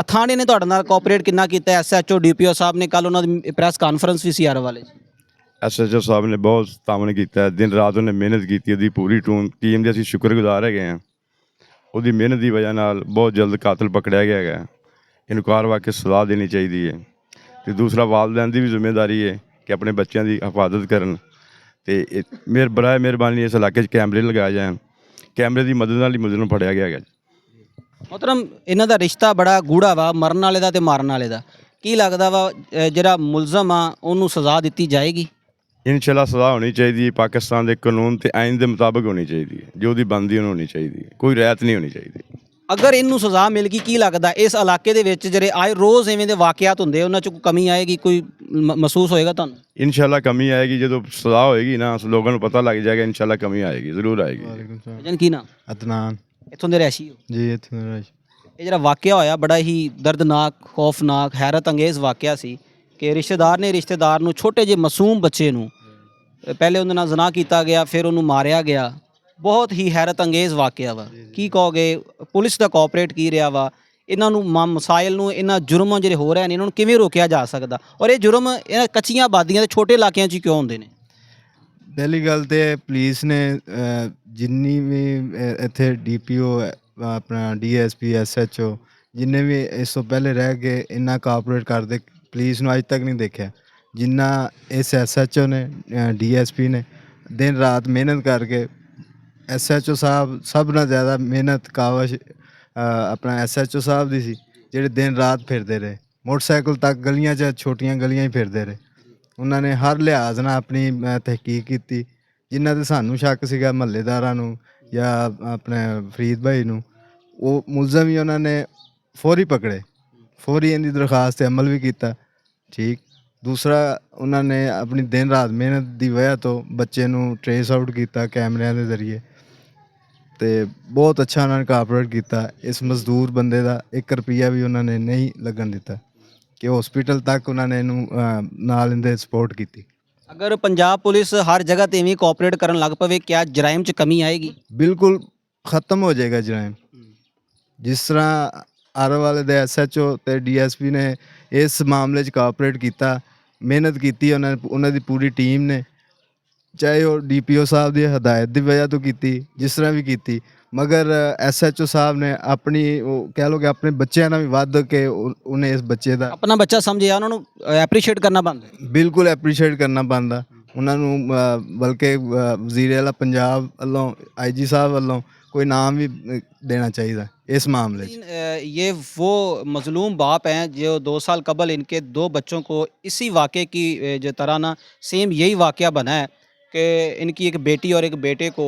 ਥਾਣੇ ਨੇ ਤੁਹਾਡੇ ਨਾਲ ਕੋਆਪਰੇਟ ਕਿੰਨਾ ਕੀਤਾ? SHO DPO ਸਾਹਿਬ ਨੇ ਕੱਲ ਉਹਨਾਂ ਦੀ ਪ੍ਰੈਸ ਕਾਨਫਰੰਸ ਵੀ ਸੀ ਆਰ ਵਾਲੇ। SHO ਸਾਹਿਬ ਨੇ ਬਹੁਤ ਤਾਮਨ ਕੀਤਾ, ਦਿਨ ਰਾਤ ਉਹਨੇ ਮਿਹਨਤ ਕੀਤੀ। ਉਹਦੀ ਪੂਰੀ ਟੀਮ ਦੇ ਅਸੀਂ ਸ਼ੁਕਰਗੁਜ਼ਾਰ ਹੈਗੇ ਹਾਂ। ਉਹਦੀ ਮਿਹਨਤ ਦੀ ਵਜ੍ਹਾ ਨਾਲ ਬਹੁਤ ਜਲਦ ਕਾਤਲ ਪਕੜਿਆ ਗਿਆ ਹੈਗਾ। ਇਹਨੂੰ ਕਾਰਵਾਈ ਕੇ ਸਜ਼ਾ ਦੇਣੀ ਚਾਹੀਦੀ ਹੈ। ਤੇ ਦੂਸਰਾ ਵਾਲਿदैन ਦੀ ਵੀ ਜ਼ਿੰਮੇਵਾਰੀ ਹੈ ਕਿ ਆਪਣੇ ਬੱਚਿਆਂ ਦੀ ਹਿਫਾਜ਼ਤ ਕਰਨ। ਤੇ ਬਰਾਏ ਮਿਹਰਬਾਨੀ ਇਸ ਇਲਾਕੇ 'ਚ ਕੈਮਰੇ ਲਗਾਏ ਜਾਣ। ਕੈਮਰੇ ਦੀ ਮਦਦ ਨਾਲ ਹੀ ਮੁਲਜ਼ਮ ਫੜਿਆ ਗਿਆ ਹੈਗਾ। ਮੁਹਤਰਮ ਇਹਨਾਂ ਦਾ ਰਿਸ਼ਤਾ ਬੜਾ ਗੂੜਾ ਵਾ, ਮਰਨ ਵਾਲੇ ਦਾ ਤੇ ਮਾਰਨ ਵਾਲੇ ਦਾ। ਕੀ ਲੱਗਦਾ ਵਾ ਜਿਹੜਾ ਮੁਲਜ਼ਮ ਆ ਉਹਨੂੰ ਸਜ਼ਾ ਦਿੱਤੀ ਜਾਏਗੀ? ਇਨਸ਼ਾਅੱਲਾ ਸਜ਼ਾ ਹੋਣੀ ਚਾਹੀਦੀ ਹੈ। ਪਾਕਿਸਤਾਨ ਦੇ ਕਾਨੂੰਨ ਤੇ ਆਇਨ ਦੇ ਮੁਤਾਬਕ ਹੋਣੀ ਚਾਹੀਦੀ ਹੈ। ਜੋ ਉਹਦੀ ਬਣਦੀ ਉਹਨੂੰ ਹੋਣੀ ਚਾਹੀਦੀ ਹੈ, ਕੋਈ ਰਿਆਇਤ ਨਹੀਂ ਹੋਣੀ ਚਾਹੀਦੀ। ਅਗਰ ਇਹਨੂੰ ਸਜ਼ਾ ਮਿਲ ਗਈ, ਕੀ ਲੱਗਦਾ ਇਸ ਇਲਾਕੇ ਦੇ ਵਿੱਚ ਜਿਹੜੇ ਆਏ ਰੋਜ਼ ਐਵੇਂ ਦੇ ਵਾਕਿਆਤ ਹੁੰਦੇ ਉਹਨਾਂ 'ਚ ਕੋਈ ਕਮੀ ਆਏਗੀ? ਕੋਈ ਮਹਿਸੂਸ ਹੋਏਗਾ ਤੁਹਾਨੂੰ? ਇਨਸ਼ਾਅੱਲਾ ਕਮੀ ਆਏਗੀ। ਜਦੋਂ ਸਜ਼ਾ ਹੋਏਗੀ ਨਾ ਲੋਕਾਂ ਨੂੰ ਪਤਾ ਲੱਗ ਜਾਏਗਾ। ਇਨਸ਼ਾਅੱਲਾ ਕਮੀ ਆਏਗੀ, ਜ਼ਰੂਰ ਆਏਗੀ। ਕੀ ਨਾਮ? ਅਦਨਾਨ। ਇੱਥੋਂ ਦੇ ਰਹਿਸ਼ੀ ਹੋ? ਜੀ ਇੱਥੇ ਇਹ ਜਿਹੜਾ ਵਾਕਿਆ ਹੋਇਆ ਬੜਾ ਹੀ ਦਰਦਨਾਕ, ਖੌਫਨਾਕ, ਹੈਰਤ ਅੰਗੇਜ਼ ਵਾਕਿਆ ਸੀ ਕਿ ਰਿਸ਼ਤੇਦਾਰ ਨੇ ਰਿਸ਼ਤੇਦਾਰ ਨੂੰ, ਛੋਟੇ ਜਿਹੇ ਮਾਸੂਮ ਬੱਚੇ ਨੂੰ, ਪਹਿਲੇ ਉਹਦੇ ਨਾਲ ਜ਼ਨਾ ਕੀਤਾ ਗਿਆ, ਫਿਰ ਉਹਨੂੰ ਮਾਰਿਆ ਗਿਆ। ਬਹੁਤ ਹੀ ਹੈਰਤ ਅੰਗੇਜ਼ ਵਾਕਿਆ ਵਾ। ਕੀ ਕਹੋਗੇ, ਪੁਲਿਸ ਦਾ ਕੋਆਪਰੇਟ ਕੀ ਰਿਹਾ ਵਾ? ਇਹਨਾਂ ਨੂੰ ਮਸਾਇਲ ਨੂੰ, ਇਹਨਾਂ ਜੁਰਮਾਂ ਜਿਹੜੇ ਹੋ ਰਹੇ ਨੇ, ਇਹਨਾਂ ਨੂੰ ਕਿਵੇਂ ਰੋਕਿਆ ਜਾ ਸਕਦਾ? ਔਰ ਇਹ ਜੁਰਮ ਇਹਨਾਂ ਕੱਚੀਆਂ ਆਬਾਦੀਆਂ ਦੇ ਛੋਟੇ ਇਲਾਕਿਆਂ 'ਚ ਹੀ ਕਿਉਂ ਹੁੰਦੇ ਨੇ? ਪਹਿਲੀ ਗੱਲ ਤੇ ਪੁਲਿਸ ਨੇ ਜਿੰਨੀ ਵੀ ਇੱਥੇ ਡੀਪੀਓ, ਆਪਣਾ ਡੀਐਸਪੀ, ਐਸਐਚਓ, ਜਿੰਨੇ ਵੀ ਇਸ ਤੋਂ ਪਹਿਲੇ ਰਹਿ ਕੇ ਇੰਨਾ ਕੋਆਪਰੇਟ ਕਰਦੇ, ਪੁਲਿਸ ਨੂੰ ਅੱਜ ਤੱਕ ਨਹੀਂ ਦੇਖਿਆ ਜਿੰਨਾ ਇਸ ਐਸਐਚਓ ਨੇ, ਡੀਐਸਪੀ ਨੇ ਦਿਨ ਰਾਤ ਮਿਹਨਤ ਕਰਕੇ। ਐਸਐਚਓ ਸਾਹਿਬ ਸਭ ਨਾਲੋਂ ਜ਼ਿਆਦਾ ਮਿਹਨਤ ਕਾਵਸ਼ ਆਪਣਾ ਐਸਐਚਓ ਸਾਹਿਬ ਦੀ ਸੀ, ਜਿਹੜੇ ਦਿਨ ਰਾਤ ਫਿਰਦੇ ਰਹੇ, ਮੋਟਰਸਾਈਕਲ ਤੱਕ ਗਲੀਆਂ 'ਚ, ਛੋਟੀਆਂ ਗਲੀਆਂ ਹੀ ਫਿਰਦੇ ਰਹੇ। ਉਹਨਾਂ ਨੇ ਹਰ ਲਿਹਾਜ਼ ਨਾਲ ਆਪਣੀ ਤਹਿਕੀਕ ਕੀਤੀ। ਜਿਨ੍ਹਾਂ 'ਤੇ ਸਾਨੂੰ ਸ਼ੱਕ ਸੀਗਾ, ਮਹੱਲੇਦਾਰਾਂ ਨੂੰ ਜਾਂ ਆਪਣੇ ਫਰੀਦ ਭਾਈ ਨੂੰ, ਉਹ ਮੁਲਜ਼ਮ ਵੀ ਉਹਨਾਂ ਨੇ ਫੌਰੀ ਪਕੜੇ, ਫੌਰੀ ਇਹਦੀ ਦਰਖਾਸਤ 'ਤੇ ਅਮਲ ਵੀ ਕੀਤਾ। ਠੀਕ। ਦੂਸਰਾ, ਉਹਨਾਂ ਨੇ ਆਪਣੀ ਦਿਨ ਰਾਤ ਮਿਹਨਤ ਦੀ ਵਜ੍ਹਾ ਤੋਂ ਬੱਚੇ ਨੂੰ ਟਰੇਸ ਆਊਟ ਕੀਤਾ ਕੈਮਰਿਆਂ ਦੇ ਜ਼ਰੀਏ, ਤੇ ਬਹੁਤ ਅੱਛਾ ਉਹਨਾਂ ਨੇ ਕੋਆਪਰੇਟ ਕੀਤਾ। ਇਸ ਮਜ਼ਦੂਰ ਬੰਦੇ ਦਾ 1 ਰੁਪਈਆ ਵੀ ਉਹਨਾਂ ਨੇ ਨਹੀਂ ਲੱਗਣ ਦਿੱਤਾ ਕਿ ਹਸਪੀਟਲ ਤੱਕ ਉਹਨਾਂ ਨੇ ਇਹਨੂੰ ਨਾਲ ਇਹਦੇ ਸਪੋਰਟ ਕੀਤੀ। ਅਗਰ ਪੰਜਾਬ ਪੁਲਿਸ ਹਰ ਜਗ੍ਹਾ ਤੇ ਇਵੇਂ ਕੋਆਪਰੇਟ ਕਰਨ ਲੱਗ ਪਵੇ, ਕਿਆ ਜਰਾਇਮ 'ਚ ਕਮੀ ਆਏਗੀ? ਬਿਲਕੁਲ ਖ਼ਤਮ ਹੋ ਜਾਏਗਾ ਜਰਾਇਮ। ਜਿਸ ਤਰ੍ਹਾਂ ਆਰੋਵਾਲੇ ਦੇ ਐਸਐਚਓ ਤੇ ਡੀਐਸਪੀ ਨੇ ਇਸ ਮਾਮਲੇ 'ਚ ਕੋਆਪਰੇਟ ਕੀਤਾ, ਮਿਹਨਤ ਕੀਤੀ ਉਹਨਾਂ ਦੀ ਪੂਰੀ ਟੀਮ ਨੇ, ਚਾਹੇ ਉਹ ਡੀਪੀਓ ਸਾਹਿਬ ਦੀ ਹਦਾਇਤ ਦੀ ਵਜ੍ਹਾ ਤੋਂ ਕੀਤੀ, ਜਿਸ ਤਰ੍ਹਾਂ ਵੀ ਕੀਤੀ, ਮਗਰ ਐਸਐਚਓ ਸਾਹਿਬ ਨੇ ਆਪਣੀ, ਉਹ ਕਹਿ ਲਓ ਕਿ ਆਪਣੇ ਬੱਚਿਆਂ ਨਾਲ ਵੀ ਵੱਧ ਕੇ ਉਹਨੇ ਇਸ ਬੱਚੇ ਦਾ ਆਪਣਾ ਬੱਚਾ ਸਮਝਿਆ, ਉਹਨਾਂ ਨੂੰ ਐਪਰੀਸ਼ੀਏਟ ਕਰਨਾ ਬਣਦਾ ਹੈ। ਬਿਲਕੁਲ ਐਪਰੀਸ਼ੀਏਟ ਕਰਨਾ ਬਣਦਾ ਉਹਨਾਂ ਨੂੰ। ਬਲਕਿ ਵਜ਼ੀਰ ਆਲਾ ਪੰਜਾਬ ਵੱਲੋਂ, ਆਈਜੀ ਸਾਹਿਬ ਵੱਲੋਂ ਕੋਈ ਨਾਮ ਵੀ देना चाहिए इस मामले ये वो मजलूम बाप हैं जो 2 साल कबल इनके 2 बच्चों को इसी वाक़े की जो तरह ना सेम यही वाक़या बना है कि इनकी एक बेटी और एक बेटे को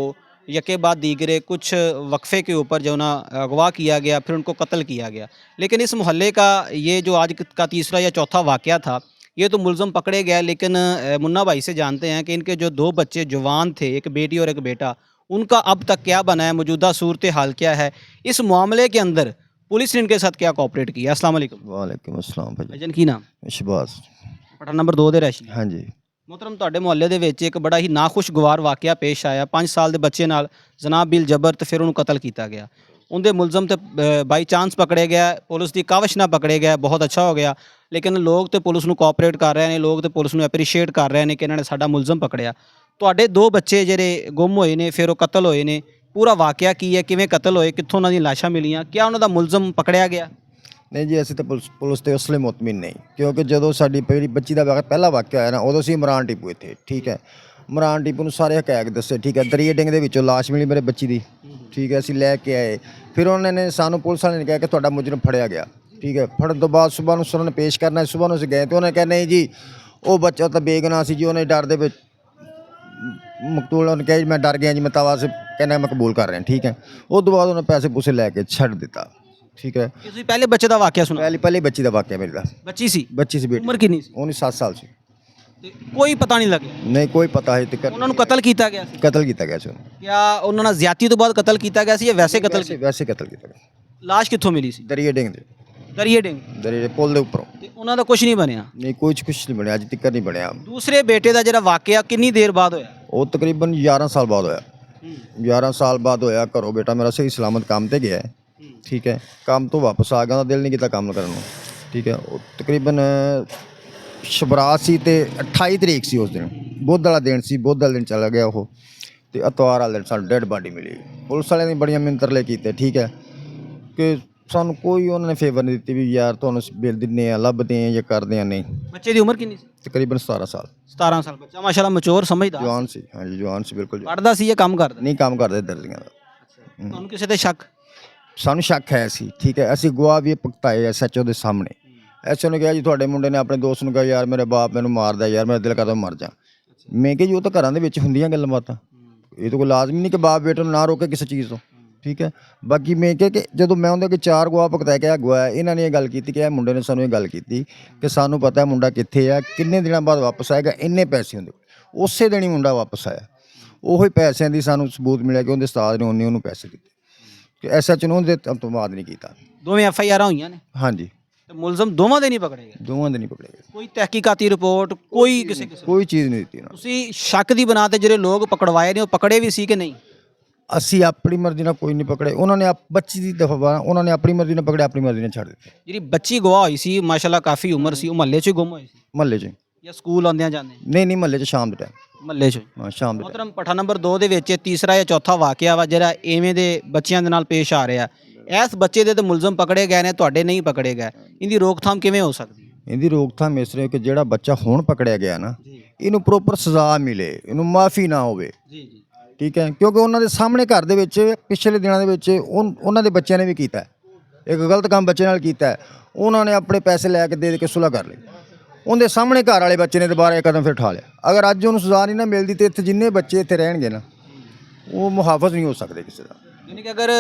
यके बाद दीगरे कुछ वक्फे के ऊपर जो ना अगवा किया गया, फिर उनको कत्ल किया गया। लेकिन इस मोहल्ले का ये जो आज का तीसरा या चौथा वाक़या था, ये तो मुलज़म पकड़े गया, लेकिन मुन्ना भाई से जानते हैं कि इनके जो 2 बच्चे जवान थे, एक बेटी और एक बेटा, उनका अब तक क्या बना है, मौजूदा सूरत हाल क्या है, इस मामले के अंदर पुलिस ने इनके साथ क्या कोऑपरेट किया? अस्सलाम वालेकुम। वालेकुम अस्सलाम भाई। भाईजान की नाम? शहबाज। पठा नंबर 2 ਦੇ ਰੈਸ਼ੀ। हाँ जी। ਮੁਹਤਰਮ, ਤੁਹਾਡੇ ਮੁਹੱਲੇ ਦੇ ਵਿੱਚ ਇੱਕ ਬੜਾ ਹੀ ਨਾਖੁਸ਼ਗਵਾਰ ਵਾਕਿਆ ਪੇਸ਼ ਆਇਆ। 5 ਸਾਲ ਦੇ ਬੱਚੇ ਨਾਲ ਜ਼ਨਾ ਬਿਲ ਜਬਰ ਤੇ ਫਿਰ ਉਹਨੂੰ ਕਤਲ ਕੀਤਾ ਗਿਆ। ਉਹਦੇ ਮੁਲਜ਼ਮ ਤੇ ਬਾਈ ਚਾਂਸ ਪਕੜੇ ਗਿਆ, ਪੁਲਿਸ ਦੀ ਕਾਵਸ਼ ਨਾਲ ਪਕੜੇ ਗਿਆ, ਬਹੁਤ ਅੱਛਾ ਹੋ ਗਿਆ। ਲੇਕਿਨ ਲੋਕ ਤੇ ਪੁਲਿਸ ਨੂੰ ਕੋਆਪਰੇਟ ਕਰ ਰਹੇ ਨੇ, ਲੋਕ ਤੇ ਪੁਲਿਸ ਨੂੰ ਐਪਰੀਸ਼ੀਏਟ ਕਰ ਰਹੇ ਨੇ ਕਿ ਇਹਨਾਂ ਨੇ ਸਾਡਾ ਮੁਲਜ਼ਮ ਪਕੜਿਆ। ਤੁਹਾਡੇ 2 ਬੱਚੇ ਜਿਹੜੇ ਗੁੰਮ ਹੋਏ ਨੇ, ਫਿਰ ਉਹ ਕਤਲ ਹੋਏ ਨੇ, ਪੂਰਾ ਵਾਕਿਆ ਕੀ ਹੈ, ਕਿਵੇਂ ਕਤਲ ਹੋਏ, ਕਿੱਥੋਂ ਉਹਨਾਂ ਦੀਆਂ ਲਾਸ਼ਾਂ ਮਿਲੀਆਂ, ਕਿਆ ਉਹਨਾਂ ਦਾ ਮੁਲਜ਼ਮ ਪਕੜਿਆ ਗਿਆ? ਨਹੀਂ ਜੀ, ਅਸੀਂ ਤਾਂ ਪੁਲਿਸ ਤੇ ਉਸ ਲਈ ਮੁਤਮਿਨ ਨਹੀਂ, ਕਿਉਂਕਿ ਜਦੋਂ ਸਾਡੀ ਪਹਿਲੀ ਬੱਚੀ ਦਾ ਪਹਿਲਾ ਵਾਕਿਆ ਹੋਇਆ ਨਾ, ਉਦੋਂ ਅਸੀਂ ਇਮਰਾਨ ਟੀਪੂ ਇੱਥੇ, ਠੀਕ ਹੈ, ਇਮਰਾਨ ਟੀਪੂ ਨੂੰ ਸਾਰੇ ਹਕਾਇਕ ਦੱਸੇ, ਠੀਕ ਹੈ। ਦਰਿਆ ਡਿੰਗ ਦੇ ਵਿੱਚੋਂ ਲਾਸ਼ ਮਿਲੀ ਮੇਰੇ ਬੱਚੀ ਦੀ, ਠੀਕ ਹੈ, ਅਸੀਂ ਲੈ ਕੇ ਆਏ। ਫਿਰ ਉਹਨਾਂ ਨੇ ਸਾਨੂੰ, ਪੁਲਿਸ ਵਾਲਿਆਂ ਨੇ ਕਿਹਾ ਕਿ ਤੁਹਾਡਾ ਮੁਜਰਮ ਫੜਿਆ ਗਿਆ, ਠੀਕ ਹੈ। ਫੜਨ ਤੋਂ ਬਾਅਦ ਸਵੇਰ ਨੂੰ ਉਹਨਾਂ ਨੇ ਪੇਸ਼ ਕਰਨਾ, ਸਵੇਰ ਨੂੰ ਅਸੀਂ ਗਏ ਤੇ ਉਹਨੇ ਕਿਹਾ ਨਹੀਂ ਜੀ ਉਹ ਬੱਚਾ ਤਾਂ ਬੇਗੁਨਾਹ ਸੀ ਜੀ, ਉਹਨੇ ਡਰ ਦੇ ਵਿੱਚ ਮਕਤੂਲ, ਉਹਨੇ ਕਿਹਾ ਜੀ ਮੈਂ ਡਰ ਗਿਆ ਜੀ, ਮੈਂ ਤਵਾ ਸੇ ਕਹਿੰਦਾ ਮੈਂ ਕਬੂਲ ਕਰ ਰਿਹਾ, ਠੀਕ ਹੈ। ਉਸ ਤੋਂ ਬਾਅਦ ਉਹਨੇ ਪੈਸੇ ਪੂਸੇ ਲੈ ਕੇ ਛੱਡ ਦਿੱਤਾ, ਠੀਕ ਹੈ। ਤੁਸੀਂ ਪਹਿਲੇ ਬੱਚੇ ਦਾ ਵਾਕਿਆ ਸੁਣਾ? ਪਹਿਲੀ ਬੱਚੀ ਦਾ ਵਾਕਿਆ ਮੇਰੀ ਦਾ। ਬੱਚੀ ਸੀ ਬੱਚੀ ਸੀ ਬੇਟੀ। ਉਮਰ ਕਿੰਨੀ ਸੀ? ਉਹਨੇ 7 ਸਾਲ ਸੀ। ਤੇ ਕੋਈ ਪਤਾ ਨਹੀਂ ਲੱਗਿਆ ਨਹੀਂ ਕੋਈ ਪਤਾ ਹੈ ਤੇ ਉਹਨਾਂ ਨੂੰ ਕਤਲ ਕੀਤਾ ਗਿਆ ਸੀ? ਕਤਲ ਕੀਤਾ ਗਿਆ ਸੀ ਉਹਨੂੰ। ਕਿਆ ਉਹਨਾਂ ਨਾਲ ਜ਼ਿਆਦਤੀ ਤੋਂ ਬਾਅਦ ਕਤਲ ਕੀਤਾ ਗਿਆ ਸੀ ਜਾਂ ਵੈਸੇ ਕਤਲ? ਵੈਸੇ ਕਤਲ ਕੀਤਾ ਗਿਆ। ਲਾਸ਼ ਕਿੱਥੋਂ ਮਿਲੀ ਸੀ? ਦਰਿਆ ਡਿੰਗ ਦੇ, ਦਰਿਆ ਡਿੰਗ। ਦਰਿਆ ਦੇ ਪੁੱਲ ਦੇ ਉੱਪਰੋਂ। ਤੇ ਉਹਨਾਂ ਦਾ ਕੁਝ ਨਹੀਂ ਬਣਿਆ? ਨਹੀਂ ਕੁਛ ਨਹੀਂ ਬਣਿਆ, ਅੱਜ ਤੱਕ ਨਹੀਂ ਬਣਿਆ। ਦੂਸਰੇ ਬੇਟੇ ਦਾ ਜਿਹੜਾ ਵਾਕਿਆ ਕਿੰਨੀ ਦੇਰ ਬਾਅਦ ਹੋਇਆ? ਉਹ ਤਕਰੀਬਨ 11 ਸਾਲ ਬਾਅਦ ਹੋਇਆ। 11 ਸਾਲ ਬਾਅਦ ਹੋਇਆ। ਘਰੋਂ ਬੇਟਾ ਮੇਰਾ ਸਹੀ ਸਲਾਮਤ ਕੰਮ ਤੇ ਗਿਆ ਹੈ, ਠੀਕ ਹੈ। ਕੰਮ ਤੋਂ ਵਾਪਸ ਆ ਗਿਆ, ਉਹਦਾ ਦਿਲ ਨਹੀਂ ਕੀਤਾ ਕੰਮ ਕਰਨ ਨੂੰ, ਠੀਕ ਹੈ। ਉਹ ਤਕਰੀਬਨ ਸ਼ਬਰਾਤ ਸੀ ਤੇ 28 ਤਰੀਕ ਸੀ ਉਸ ਦਿਨ, ਬੁੱਧ ਵਾਲਾ ਦਿਨ ਸੀ। ਬੁੱਧ ਵਾਲੇ ਦਿਨ ਚਲਾ ਗਿਆ ਉਹ, ਤੇ ਐਤਵਾਰ ਵਾਲੇ ਦਿਨ ਸਾਨੂੰ ਡੈਡ ਬਾਡੀ ਮਿਲੀ। ਪੁਲਿਸ ਵਾਲਿਆਂ ਨੇ ਬੜੀਆਂ ਮਿੰਨਤਰਲੇ ਕੀਤੇ, ਠੀਕ ਹੈ, ਕਿ ਸਾਨੂੰ ਕੋਈ ਉਹਨਾਂ ਨੇ ਫੇਵਰ ਨਹੀਂ ਦਿੱਤੀ ਵੀ ਯਾਰ ਤੁਹਾਨੂੰ ਬਿੱਲ ਦਿੰਦੇ ਆ, ਲੱਭਦੇ ਆ ਜਾਂ ਕਰਦੇ ਆ। ਨਹੀਂ। ਬੱਚੇ ਦੀ ਉਮਰ ਕਿੰਨੀ ਸੀ? ਤਕਰੀਬਨ 17 ਸਾਲ। 17 ਸਾਲ ਬੱਚਾ, ਮਾਸ਼ਾਅੱਲਾ ਮਚੋਰ, ਸਮਝਦਾਰ ਜਵਾਨ ਸੀ। ਹਾਂਜੀ ਜਵਾਨ ਸੀ ਬਿਲਕੁਲ। ਪੜ੍ਹਦਾ ਸੀ ਜਾਂ ਕੰਮ ਕਰਦਾ? ਨਹੀਂ ਕੰਮ ਕਰਦੇ ਦਰਜੀਆਂ ਦਾ। ਤੁਹਾਨੂੰ ਕਿਸੇ ਤੇ ਸ਼ੱਕ? ਸਾਨੂੰ ਸ਼ੱਕ ਹੈ ਸੀ, ਠੀਕ ਹੈ। ਅਸੀਂ ਗਵਾਹ ਵੀ ਭੁਗਤਾਏ ਐਸਐਚਓ ਦੇ ਸਾਹਮਣੇ। ਐਸਐਚਓ ਨੇ ਕਿਹਾ ਜੀ ਤੁਹਾਡੇ ਮੁੰਡੇ ਨੇ ਆਪਣੇ ਦੋਸਤ ਨੂੰ ਕਿਹਾ ਯਾਰ ਮੇਰੇ ਬਾਪ ਮੈਨੂੰ ਮਾਰਦਾ, ਯਾਰ ਮੇਰਾ ਦਿਲ ਕਰਦਾ ਮਰ ਜਾ। ਮੈਂ ਕਿਹਾ ਜੀ ਉਹ ਤਾਂ ਘਰਾਂ ਦੇ ਵਿੱਚ ਹੁੰਦੀਆਂ ਗੱਲਾਂ ਬਾਤਾਂ, ਇਹ ਤਾਂ ਕੋਈ ਲਾਜ਼ਮੀ ਨਹੀਂ ਕਿ ਬਾਪ ਬੇਟੇ ਨੂੰ ਨਾ ਰੋਕੇ ਕਿਸੇ ਚੀਜ਼ ਤੋਂ, ਠੀਕ ਹੈ। ਬਾਕੀ ਮੈਂ ਕਿਹਾ ਕਿ ਜਦੋਂ ਮੈਂ ਉਹਦੇ ਅੱਗੇ 4 ਗਵਾਹ ਭੁਗਤਾਏ ਕਿ ਗਵਾਹ ਇਹਨਾਂ ਨੇ ਇਹ ਗੱਲ ਕੀਤੀ ਕਿ ਇਹ ਮੁੰਡੇ ਨੇ ਸਾਨੂੰ ਇਹ ਗੱਲ ਕੀਤੀ ਕਿ ਸਾਨੂੰ ਪਤਾ ਮੁੰਡਾ ਕਿੱਥੇ ਆ, ਕਿੰਨੇ ਦਿਨਾਂ ਬਾਅਦ ਵਾਪਸ ਆਏਗਾ, ਇੰਨੇ ਪੈਸੇ ਹੁੰਦੇ। ਉਸੇ ਦਿਨ ਹੀ ਮੁੰਡਾ ਵਾਪਸ ਆਇਆ। ਉਹੀ ਪੈਸਿਆਂ ਦੀ ਸਾਨੂੰ ਸਬੂਤ ਮਿਲਿਆ ਕਿ ਉਹਦੇ ਉਸਤਾਦ ਨੇ ਉਹਨੂੰ ਪੈਸੇ ਦਿੱਤੇ। ਕਿ ਐਸਐਚ ਨੂੰ ਉਹਦੇ ਤੋਂ ਬਾਅਦ ਨਹੀਂ ਕੀਤਾ। ਦੋਵੇਂ ਐਫਆਈਆਰਾਂ ਹੋਈਆਂ ਨੇ ਹਾਂਜੀ, ਤੇ ਮੁਲਜ਼ਮ ਦੋਵਾਂ ਦੇ ਨਹੀਂ ਪਕੜੇ ਗਏ। ਦੋਵਾਂ ਦੇ ਨਹੀਂ ਪਕੜੇ ਗਏ, ਕੋਈ ਤਹਿਕੀਕਾਤੀ ਰਿਪੋਰਟ ਕੋਈ ਕਿਸੇ ਕੋਈ ਚੀਜ਼ ਨਹੀਂ ਦਿੱਤੀ ਉਹਨਾਂ ਤੁਸੀਂ ਸ਼ੱਕ ਦੀ ਬਣਾ ਤੇ ਜਿਹੜੇ ਲੋਕ ਪਕੜਵਾਏ ਨੇ ਉਹ ਪਕੜੇ ਵੀ ਸੀ ਕਿ ਨਹੀਂ? ਨੂੰ। ਅਸੀਂ ਆਪਣੀ ਮਰਜ਼ੀ ਨਾਲ ਕੋਈ ਨਹੀਂ ਪਕੜੇ, ਉਹਨਾਂ ਨੇ ਬੱਚੀ ਦੀ ਦਫਾ ਉਹਨਾਂ ਨੇ ਆਪਣੀ ਮਰਜ਼ੀ ਨਾਲ ਪਕੜੇ, ਆਪਣੀ ਮਰਜ਼ੀ ਨਾਲ ਛੱਡ ਦਿੱਤੇ। ਜਿਹੜੀ ਬੱਚੀ ਗਵਾਹ ਹੋਈ ਸੀ ਮਾਸ਼ਾਅੱਲਾ ਕਾਫੀ ਉਮਰ ਸੀ, ਉਹ ਮਹੱਲੇ 'ਚ ਹੀ ਗੁੰਮ ਹੋਈ ਸੀ ਮਹੱਲੇ 'ਚ ਜਾਂ ਸਕੂਲ ਆਉਂਦਿਆਂ ਜਾਂਦੇ? ਨਹੀਂ ਮਹੱਲੇ 'ਚ ਸ਼ਾਮ ਦੇ ਟਾਈਮ, ਮਹੱਲੇ 'ਚ। ਹਾਂ ਸ਼ਾਮ ਦੇ ਟਾਈਮ। ਮੋਹਤਰਮ ਪੱਠਾ ਨੰਬਰ 2 ਦੇ ਵਿੱਚ ਇਹ ਤੀਸਰਾ ਜਾਂ ਚੌਥਾ ਵਾਕਿਆ ਵਾ ਜਿਹੜਾ ਐਵੇਂ ਦੇ ਬੱਚਿਆਂ ਦੇ ਨਾਲ ਪੇਸ਼ ਆ ਰਿਹਾ। ਇਸ ਬੱਚੇ ਦੇ ਤੇ ਮੁਲਜ਼ਮ ਪਕੜੇ ਗਏ ਨੇ, ਤੁਹਾਡੇ ਨਹੀਂ ਪਕੜੇ ਗਏ, ਇਹਦੀ ਰੋਕਥਾਮ ਕਿਵੇਂ ਹੋ ਸਕਦੀ ਹੈ? ਇਹਦੀ ਰੋਕਥਾਮ ਇਸ ਤਰ੍ਹਾਂ ਕਿ ਜਿਹੜਾ ਬੱਚਾ ਹੁਣ ਪਕੜਿਆ ਗਿਆ ਨਾ, ਇਹਨੂੰ ਪ੍ਰੋਪਰ ਸਜ਼ਾ ਮਿਲੇ, ਇਹਨੂੰ ਮਾਫੀ ਨਾ ਹੋਵੇ। ਜੀ ਜੀ ਠੀਕ ਹੈ, ਕਿਉਂਕਿ ਉਹਨਾਂ ਦੇ ਸਾਹਮਣੇ ਘਰ ਦੇ ਵਿੱਚ ਪਿਛਲੇ ਦਿਨਾਂ ਦੇ ਵਿੱਚ ਉਹਨਾਂ ਦੇ ਬੱਚਿਆਂ ਨੇ ਵੀ ਕੀਤਾ ਇੱਕ ਗਲਤ ਕੰਮ ਬੱਚੇ ਨਾਲ ਕੀਤਾ। ਉਹਨਾਂ ਨੇ ਆਪਣੇ ਪੈਸੇ ਲੈ ਕੇ ਦੇ ਕੇ ਸੁਲ੍ਹਾ ਕਰ ਲਈ। ਉਹਦੇ ਸਾਹਮਣੇ ਘਰ ਵਾਲੇ ਬੱਚੇ ਨੇ ਦੁਬਾਰਾ ਇੱਕ ਕਦਮ ਫਿਰ ਉਠਾ ਲਿਆ। ਅਗਰ ਅੱਜ ਉਹਨੂੰ ਸਜ਼ਾ ਨਹੀਂ ਨਾ ਮਿਲਦੀ ਤੇ ਇੱਥੇ ਜਿੰਨੇ ਬੱਚੇ ਇੱਥੇ ਰਹਿਣਗੇ ਨਾ, ਉਹ ਮੁਹਾਫਜ਼ ਨਹੀਂ ਹੋ ਸਕਦੇ ਕਿਸੇ ਦਾ। ਯਾਨੀ ਕਿ ਅਗਰ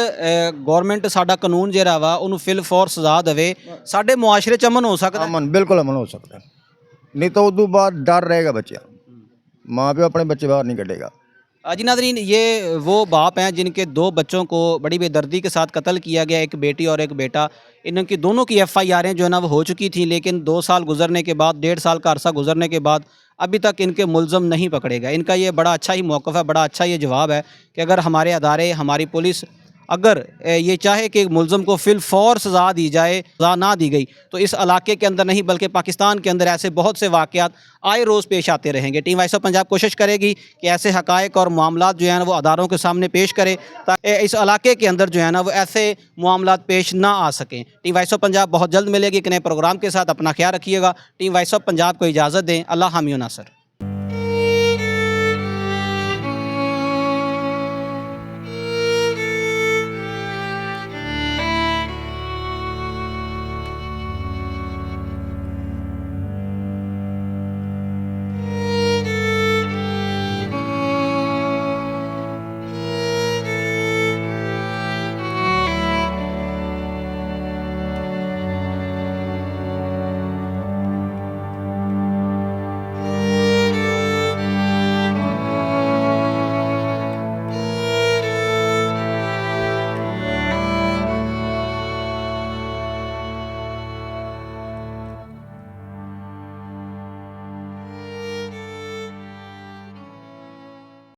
ਗਵਰਨਮੈਂਟ ਸਾਡਾ ਕਾਨੂੰਨ ਜਿਹੜਾ ਵਾ ਉਹਨੂੰ ਫਿਲ ਫੋਰ ਸਜ਼ਾ ਦੇਵੇ, ਸਾਡੇ ਮੁਆਸ਼ਰੇ 'ਚ ਅਮਨ ਹੋ ਸਕਦਾ। ਅਮਨ, ਬਿਲਕੁਲ ਅਮਨ ਹੋ ਸਕਦਾ। ਨਹੀਂ ਤਾਂ ਉਦੋਂ ਬਾਅਦ ਡਰ रहेगा बच्चा, माँ प्यो अपने बच्चे बाहर नहीं कटेगा। जी नाज़रीन, ये वो बाप हैं जिनके 2 बच्चों को बड़ी बेदर्दी के साथ कत्ल किया गया, एक बेटी और एक बेटा। इनकी दोनों की FIR जो है ना वो हो चुकी थी, लेकिन 2 साल गुजरने के बाद, 1.5 साल का अरसा गुजरने के बाद अभी तक इनके मुलज़म नहीं पकड़े गए। इनका ये बड़ा अच्छा ही मौक़िफ़ है, बड़ा अच्छा ये जवाब है कि अगर हमारे अदारे, हमारी पुलिस अगर ये चाहे कि मुलज़म को फिल फौर सज़ा दी जाए, सज़ा ना दी गई तो इस इलाके के अंदर नहीं बल्कि पाकिस्तान के अंदर ऐसे बहुत से वाक़यात आए रोज़ पेश आते रहेंगे। टीम वॉइस ऑफ पंजाब कोशिश करेगी कि ऐसे हक़ाइक़ और मामलात जो हैं वो अदारों के सामने पेश करे ताकि इस इलाके के अंदर जो है ना वो ऐसे मामलात पेश ना आ सकें। टीम वॉइस ऑफ पंजाब बहुत जल्द मिलेगी एक नए प्रोग्राम के साथ। अपना ख्याल रखिएगा। टीम वॉइस ऑफ पंजाब को इजाज़त दें। अल्लाह हामी व नासर।